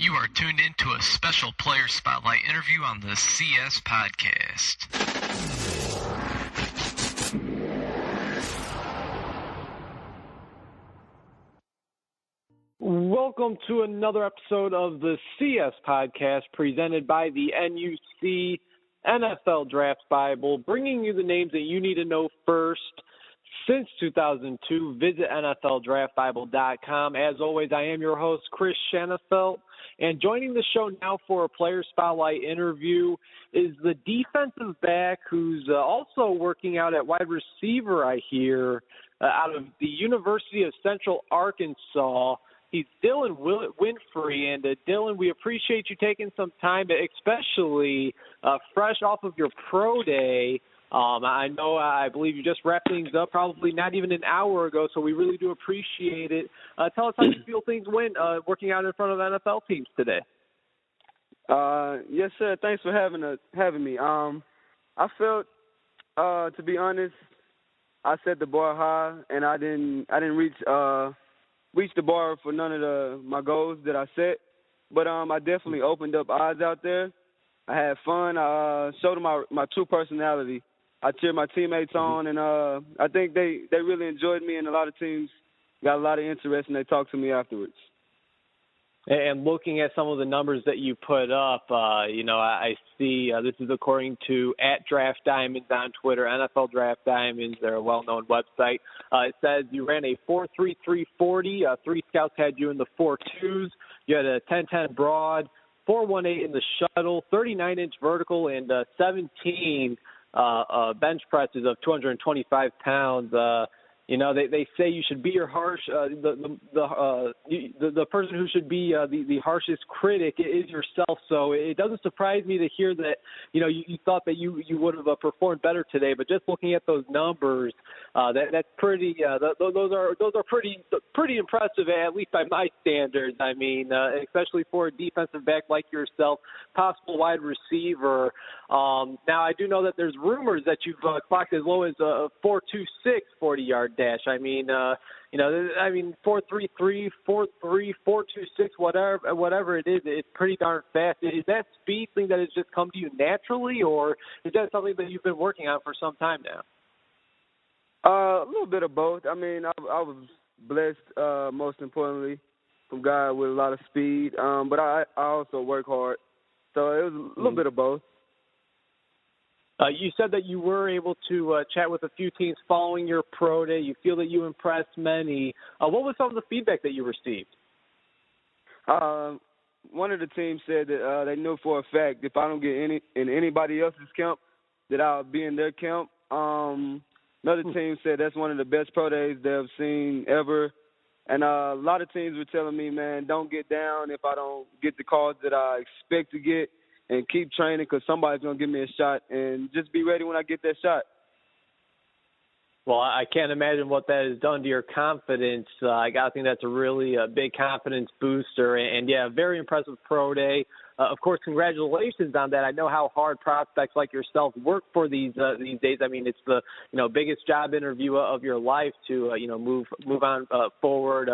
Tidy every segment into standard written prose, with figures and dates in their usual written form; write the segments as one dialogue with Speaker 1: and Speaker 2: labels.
Speaker 1: You are tuned into a special player spotlight interview on the CS Podcast.
Speaker 2: Welcome to another episode of the CS Podcast presented by the NUC NFL Draft Bible, bringing you the names that you need to know first. Since 2002, visit NFLDraftBible.com. As always, I am your host, Chris Shanafelt, and joining the show now for a player spotlight interview is the defensive back who's also working out at wide receiver, I hear, out of the University of Central Arkansas. He's Dillion Winfrey, and Dillion, we appreciate you taking some time, especially fresh off of your pro day. I believe you just wrapped things up probably not even an hour ago, so we really do appreciate it. Tell us how you feel things went working out in front of NFL teams today.
Speaker 3: Yes, sir. Thanks for having me. I felt, to be honest, I set the bar high, and I didn't reach the bar for none of my goals that I set. But I definitely opened up eyes out there. I had fun. I showed them my true personality. I cheered my teammates on, and I think they really enjoyed me, and a lot of teams got a lot of interest, and they talked to me afterwards.
Speaker 2: And looking at some of the numbers that you put up, I see this is according to @DraftDiamonds on Twitter, NFL Draft Diamonds. They're a well-known website. It says you ran a 4.33 40. Three scouts had you in the 4.2s. You had a 10.10 broad, 4.18 in the shuttle, 39-inch vertical, and 17 bench presses of 225 pounds. They say you should be your harsh. The person who should be the harshest critic is yourself. So it doesn't surprise me to hear that you thought that you would have performed better today. But just looking at those numbers, that's pretty. Those are pretty impressive, at least by my standards. I mean, especially for a defensive back like yourself, possible wide receiver. Now I do know that there's rumors that you've clocked as low as a 4.26 40-yard dash. I mean, 4.33, 4.3, 4.26, whatever it is, it's pretty darn fast. Is that speed thing that has just come to you naturally, or is that something that you've been working on for some time now?
Speaker 3: A little bit of both. I mean, I was blessed, most importantly, from God with a lot of speed, but I also work hard. So it was a little bit of both.
Speaker 2: You said that you were able to chat with a few teams following your pro day. You feel that you impressed many. What was some of the feedback that you received?
Speaker 3: One of the teams said that they knew for a fact if I don't get in anybody else's camp, that I'll be in their camp. Another team said that's one of the best pro days they've seen ever. And a lot of teams were telling me, man, don't get down if I don't get the calls that I expect to get. And keep training because somebody's going to give me a shot, and just be ready when I get that shot.
Speaker 2: Well, I can't imagine what that has done to your confidence. I got to think that's a really big confidence booster. And, yeah, very impressive pro day. Of course, congratulations on that. I know how hard prospects like yourself work for these days. I mean, it's the biggest job interview of your life to move on forward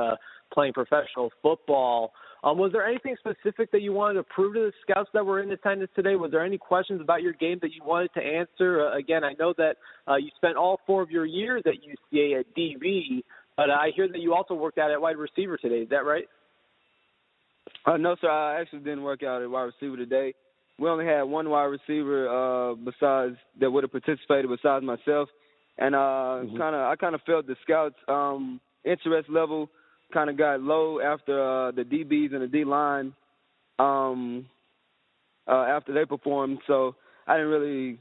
Speaker 2: playing professional football. Was there anything specific that you wanted to prove to the scouts that were in attendance today? Was there any questions about your game that you wanted to answer? Again, I know that you spent all 4 of your years at UCA at DB, but I hear that you also worked out at wide receiver today. Is that right?
Speaker 3: No, sir. I actually didn't work out at wide receiver today. We only had one wide receiver besides that would have participated besides myself, and I kind of felt the scouts' interest level kind of got low after the DBs and the D-line after they performed. So I didn't really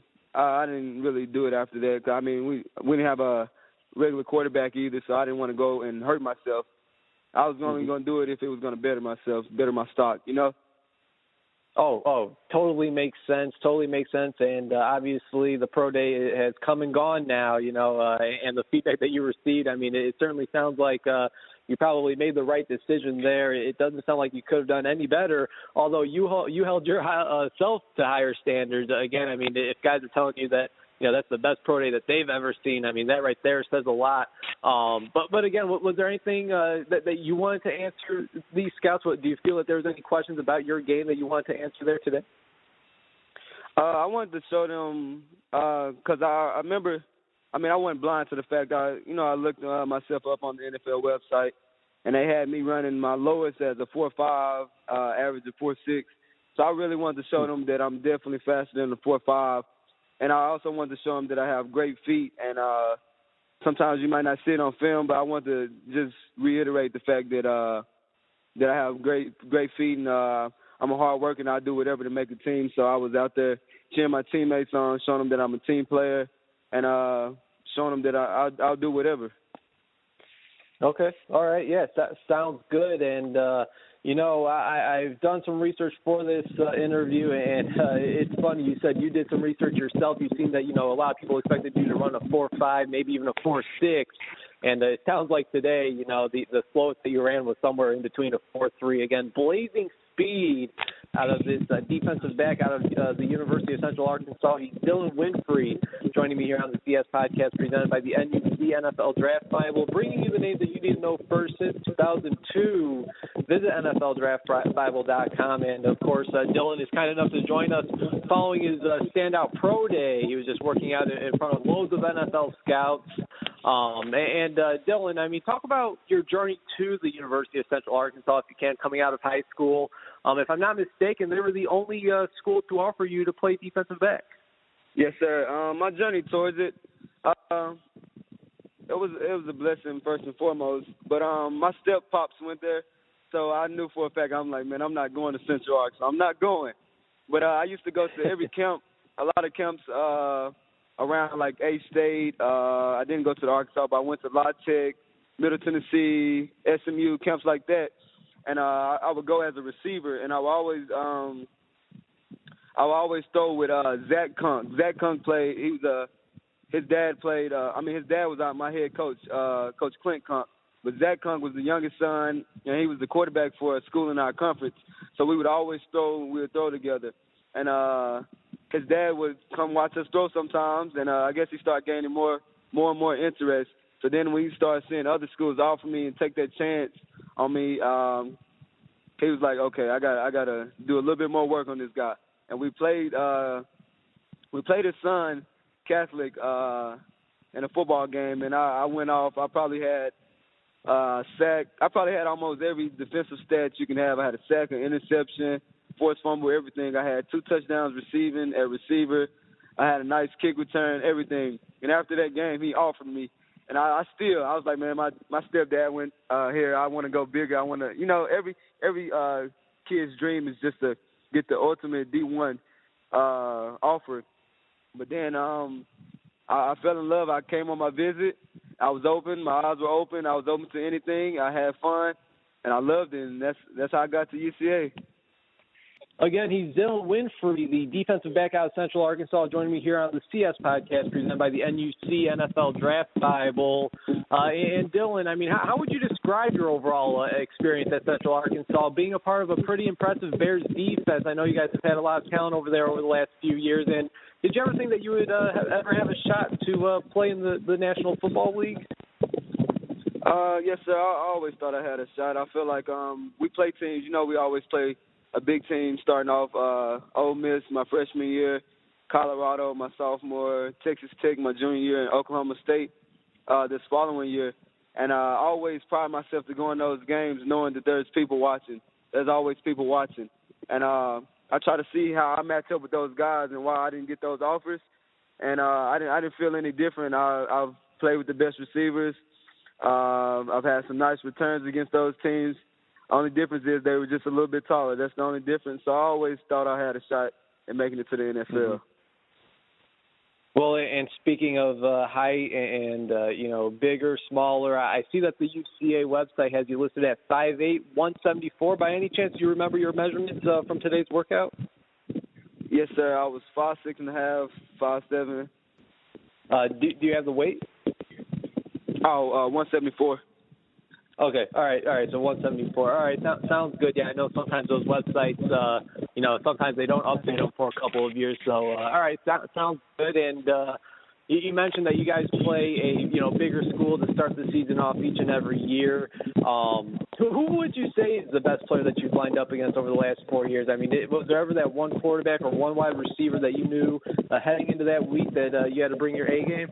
Speaker 3: do it after that. I mean, we didn't have a regular quarterback either, so I didn't want to go and hurt myself. I was only going to do it if it was going to better my stock,
Speaker 2: Oh, totally makes sense. And obviously the pro day has come and gone now, and the feedback that you received, I mean, it certainly sounds like you probably made the right decision there. It doesn't sound like you could have done any better, although you held yourself to higher standards. Again, I mean, if guys are telling you that that's the best pro day that they've ever seen. I mean, that right there says a lot. But again, was there anything that you wanted to answer these scouts? Do you feel that there was any questions about your game that you wanted to answer there today?
Speaker 3: I wanted to show them because I remember. I mean, I wasn't blind to the fact that I looked myself up on the NFL website, and they had me running my lowest as a 4.5, average of 4.6. So I really wanted to show them that I'm definitely faster than the 4.5, and I also wanted to show them that I have great feet. And sometimes you might not see it on film, but I want to just reiterate the fact that I have great feet, and I'm a hard worker, and I do whatever to make the team. So I was out there cheering my teammates on, showing them that I'm a team player, and showing them that I'll do whatever.
Speaker 2: Okay. All right. Yes, that sounds good. And, I've done some research for this interview, and it's funny. You said you did some research yourself. You've seen that, a lot of people expected you to run a 4.5, maybe even a 4.6. And it sounds like today, the slowest that you ran was somewhere in between a 4.3. Again, blazing speed out of this defensive back out of the University of Central Arkansas. He's Dillion Winfrey, joining me here on the CS podcast presented by the NUC NFL Draft Bible, bringing you the names that you need to know first since 2002. Visit NFLDraftBible.com. And, of course, Dillion is kind enough to join us following his standout pro day. He was just working out in front of loads of NFL scouts. Dillion, talk about your journey to the University of Central Arkansas, if you can, coming out of high school. If I'm not mistaken, they were the only school to offer you to play defensive back.
Speaker 3: Yes, sir. My journey towards it, it was a blessing first and foremost. But my step pops went there, so I knew for a fact, I'm like, man, I'm not going to Central Arkansas. I'm not going. But I used to go to every camp, a lot of camps around like A-State. I didn't go to the Arkansas, but I went to La Tech, Middle Tennessee, SMU, camps like that. And I would go as a receiver, and I would always throw with Zach Kunk. Zach Kunk played. His dad was my head coach, Coach Clint Kunk. But Zach Kunk was the youngest son, and he was the quarterback for a school in our conference. So we would always throw. We would throw together, and his dad would come watch us throw sometimes, and I guess he started gaining more and more interest. So then when he started seeing other schools offer me and take that chance on me, he was like, okay, I gotta do a little bit more work on this guy. And we played his son Catholic in a football game, and I went off. I probably had sack. I probably had almost every defensive stat you can have. I had a sack, an interception, forced fumble, everything. I had 2 touchdowns receiving at receiver. I had a nice kick return, everything. And after that game, he offered me. And I was like, man, my stepdad went here. I want to go bigger. I want to, every kid's dream is just to get the ultimate D1 offer. But then I fell in love. I came on my visit. I was open. My eyes were open. I was open to anything. I had fun, and I loved it. And that's how I got to UCA.
Speaker 2: Again, he's Dillion Winfrey, the defensive back out of Central Arkansas, joining me here on the CS podcast presented by the NUC NFL Draft Bible. And Dillion, how would you describe your overall experience at Central Arkansas, being a part of a pretty impressive Bears defense? I know you guys have had a lot of talent over there over the last few years. And did you ever think that you would ever have a shot to play in the National Football League?
Speaker 3: Yes, sir. I always thought I had a shot. I feel like we play teams. We always play a big team starting off Ole Miss my freshman year, Colorado my sophomore, Texas Tech my junior year, and Oklahoma State this following year. And I always pride myself to go in those games knowing that there's people watching. There's always people watching. And I try to see how I match up with those guys and why I didn't get those offers. And I didn't feel any different. I've played with the best receivers. I've had some nice returns against those teams. Only difference is they were just a little bit taller. That's the only difference. So I always thought I had a shot at making it to the NFL.
Speaker 2: Mm-hmm. Well, and speaking of height and, bigger, smaller, I see that the UCA website has you listed at 5'8", 174. By any chance, do you remember your measurements from today's workout?
Speaker 3: Yes, sir. I was 5'6.5", 5'7".
Speaker 2: Do you have the weight?
Speaker 3: 174.
Speaker 2: Okay. All right. So 174. All right. Sounds good. Yeah, I know sometimes those websites, sometimes they don't update them for a couple of years. So, all right. That sounds good. And you mentioned that you guys play a, bigger school to start the season off each and every year. Who would you say is the best player that you've lined up against over the last 4 years? I mean, was there ever that one quarterback or one wide receiver that you knew heading into that week that you had to bring your A game?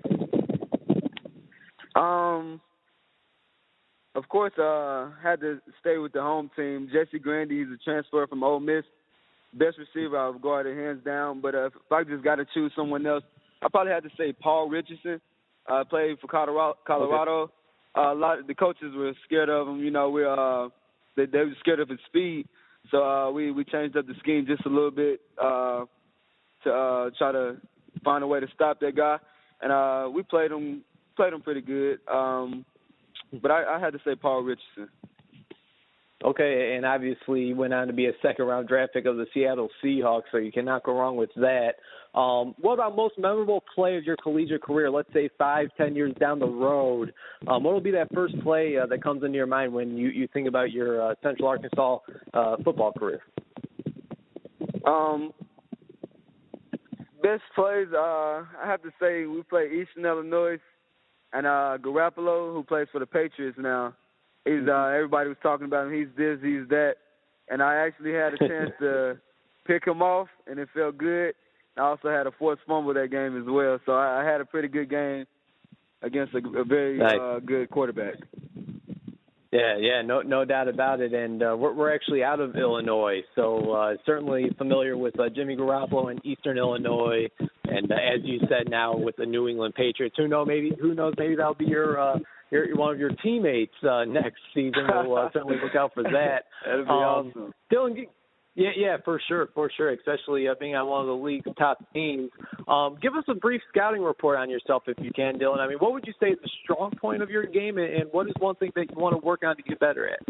Speaker 3: Of course, had to stay with the home team. Jesse Grandy, he's a transfer from Ole Miss. Best receiver I've guarded hands down. But if I just got to choose someone else, I probably had to say Paul Richardson. Played for Colorado.
Speaker 2: Okay.
Speaker 3: A lot of the coaches were scared of him. They were scared of his speed. So we changed up the scheme just a little bit to try to find a way to stop that guy. And we played him pretty good. But I had to say Paul Richardson.
Speaker 2: Okay, and obviously you went on to be a second-round draft pick of the Seattle Seahawks, so you cannot go wrong with that. What about most memorable play of your collegiate career, let's say 5-10 years down the road? What will be that first play that comes into your mind when you think about your Central Arkansas football career?
Speaker 3: Best plays, I have to say we played Eastern Illinois, and Garoppolo, who plays for the Patriots now, he's everybody was talking about him. He's this, he's that, and I actually had a chance to pick him off, and it felt good. I also had a forced fumble that game as well, so I had a pretty good game against a very good quarterback.
Speaker 2: Yeah, no doubt about it. And we're actually out of Illinois, so certainly familiar with Jimmy Garoppolo in Eastern Illinois. And as you said, now with the New England Patriots, who knows? Maybe that'll be your one of your teammates next season. We'll certainly look out for that.
Speaker 3: That'd be awesome.
Speaker 2: Dylan, yeah, for sure, especially being on one of the league's top teams. Give us a brief scouting report on yourself if you can, Dylan. I mean, what would you say is the strong point of your game, and what is one thing that you want to work on to get better at?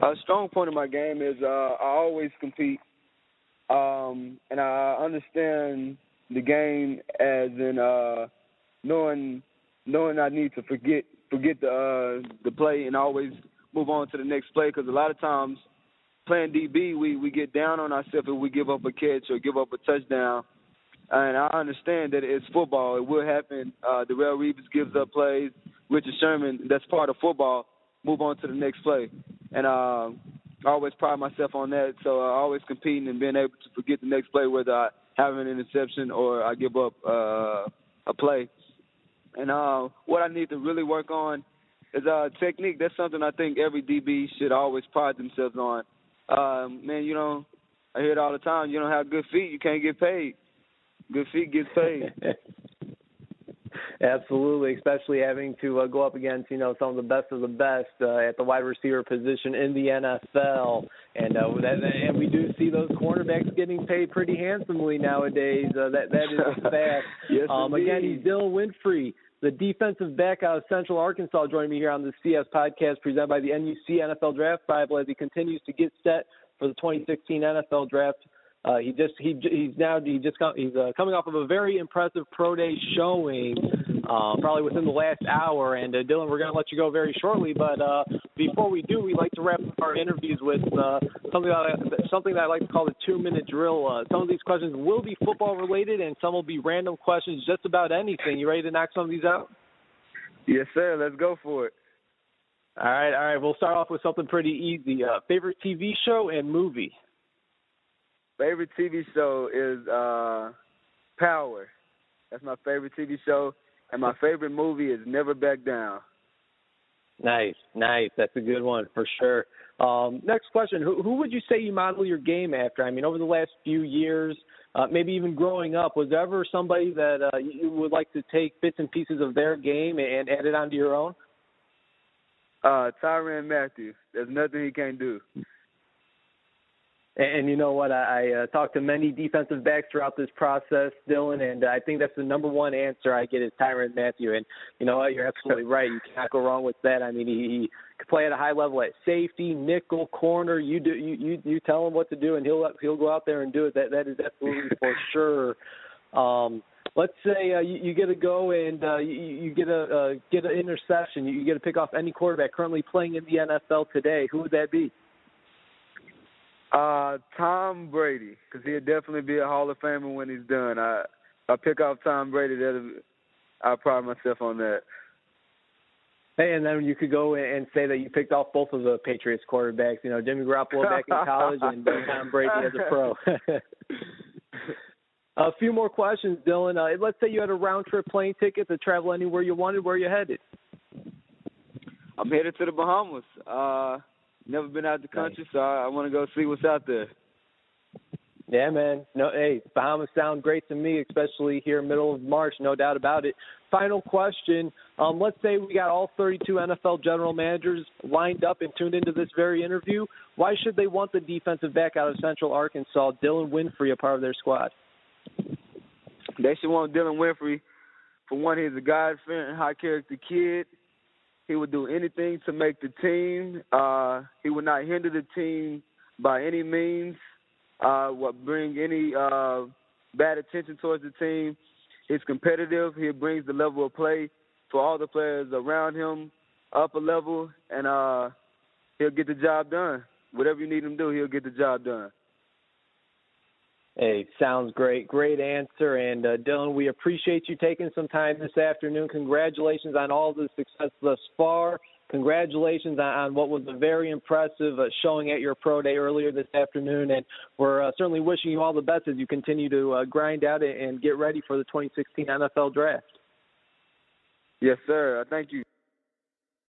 Speaker 3: A strong point of my game is I always compete, and I understand the game as in knowing I need to forget the play and always move on to the next play, because a lot of times playing DB, we get down on ourselves if we give up a catch or give up a touchdown. And I understand that it's football. It will happen. Darrelle Reeves gives up plays. Richard Sherman, that's part of football. Move on to the next play. And I always pride myself on that. So I always competing and being able to forget the next play, whether I have an interception or I give up a play. And what I need to really work on is technique. That's something I think every DB should always pride themselves on. Man, I hear it all the time. You don't have good feet, you can't get paid. Good feet gets paid.
Speaker 2: Absolutely, especially having to go up against, some of the best at the wide receiver position in the NFL. And we do see those cornerbacks getting paid pretty handsomely nowadays. That is a fact.
Speaker 3: Yes,
Speaker 2: again, he's Dillion Winfrey, the defensive back out of Central Arkansas, joining me here on the CS podcast presented by the NUC NFL Draft Bible as he continues to get set for the 2016 NFL Draft. He's coming off of a very impressive pro day showing, probably within the last hour. And Dylan, we're going to let you go very shortly, but before we do, we like to wrap up our interviews with something that I like to call the 2-minute drill. Some of these questions will be football related, and some will be random questions, just about anything. You ready to knock some of these out?
Speaker 3: Yes, sir. Let's go for it.
Speaker 2: All right. We'll start off with something pretty easy. Favorite TV show and movie?
Speaker 3: Favorite TV show is Power. That's my favorite TV show. And my favorite movie is Never Back Down.
Speaker 2: Nice. That's a good one for sure. Next question. Who would you say you model your game after? I mean, over the last few years, maybe even growing up, was there ever somebody that you would like to take bits and pieces of their game and add it onto your own?
Speaker 3: Tyrann Mathieu. There's nothing he can't do.
Speaker 2: And you know what? I talked to many defensive backs throughout this process, Dylan, and I think that's the number one answer I get is Tyrann Mathieu. And you know what? You're absolutely right. You cannot go wrong with that. I mean, he can play at a high level at safety, nickel, corner. You tell him what to do, and he'll go out there and do it. That is absolutely for sure. let's say you get to go and you get an interception. You get to pick off any quarterback currently playing in the NFL today. Who would that be?
Speaker 3: Tom Brady, because he'll definitely be a Hall of Famer when he's done. I pick off Tom Brady. I pride myself on that.
Speaker 2: Hey, and then you could go and say that you picked off both of the Patriots quarterbacks. You know, Jimmy Garoppolo back in college and Tom Brady as a pro. A few more questions, Dylan. Let's say you had a round-trip plane ticket to travel anywhere you wanted. Where are you headed?
Speaker 3: I'm headed to the Bahamas. Never been out the country, so I want to go see what's out there.
Speaker 2: Yeah, man. No, hey, Bahamas sound great to me, especially here middle of March, no doubt about it. Final question. Let's say we got all 32 NFL general managers lined up and tuned into this very interview. Why should they want the defensive back out of Central Arkansas, Dillion Winfrey, a part of their squad?
Speaker 3: They should want Dillion Winfrey. For one, he's a God-fearing, high-character kid. He would do anything to make the team. He would not hinder the team by any means. Bring any bad attention towards the team. He's competitive. He brings the level of play for all the players around him up a level, and he'll get the job done. Whatever you need him to do, he'll get the job done.
Speaker 2: Hey, sounds great. Great answer. And, Dylan, we appreciate you taking some time this afternoon. Congratulations on all the success thus far. Congratulations on what was a very impressive showing at your pro day earlier this afternoon. And we're certainly wishing you all the best as you continue to grind out and get ready for the 2016 NFL Draft.
Speaker 3: Yes, sir. Thank you.